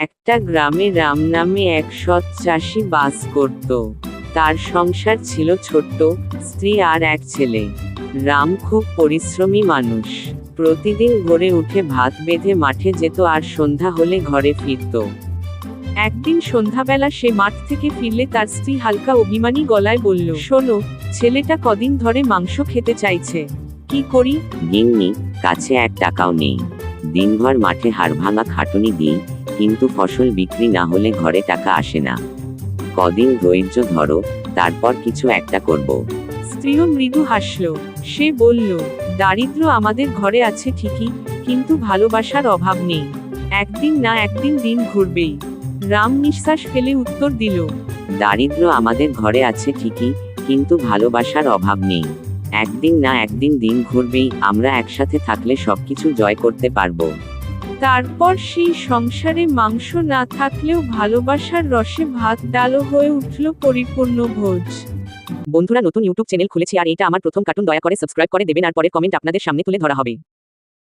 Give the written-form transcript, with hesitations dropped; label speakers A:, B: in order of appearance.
A: একটা গ্রামে রাম নামে এক সৎ চাষি বাস করত। তার সংসার ছিল ছোট্ট, স্ত্রী আর এক ছেলে। রাম খুব পরিশ্রমী মানুষ। প্রতিদিন ভোরে উঠে ভাত বেঁধে মাঠে যেত আর সন্ধ্যা হলে ঘরে ফিরত। একদিন সন্ধ্যাবেলা সে মাঠ থেকে ফিরলে তার স্ত্রী হালকা অভিমানী গলায় বলল, শোনো, ছেলেটা কদিন ধরে মাংস খেতে চাইছে। কি করি?
B: গিন্নি, কাছে 1 টাকাও নেই। দিনভর মাঠে হাড়ভাঙা খাটুনি দিই, কিন্তু ফসল বিক্রি না হলে ঘরে টাকা আসে না। কদিন ধৈর্য ধরো, তারপর কিছু একটা করব।
A: স্ত্রীও মৃদু হাসল। সে বলল, দারিদ্র্য আমাদের ঘরে আছে ঠিকই, কিন্তু ভালোবাসার অভাব নেই। একদিন না একদিন দিন ঘুরবেই। রাম নিঃশ্বাস ফেলে উত্তর দিল,
B: দারিদ্র্য আমাদের ঘরে আছে ঠিকই, কিন্তু ভালোবাসার অভাব নেই। একদিন না একদিন দিন ঘুরবেই, আমরা একসাথে থাকলে সবকিছু জয় করতে পারবো।
A: তারপর সেই সংসারে মাংস না থাকলেও ভালোবাসার রসে ভাত ডালও হয়ে উঠল পরিপূর্ণ ভোজ।
B: বন্ধুরা, নতুন ইউটিউব চ্যানেল খুলেছি আর এটা আমার প্রথম কার্টুন। দয়া করে সাবস্ক্রাইব করে দেবেন আর পরের কমেন্ট আপনাদের সামনে তুলে ধরা হবে।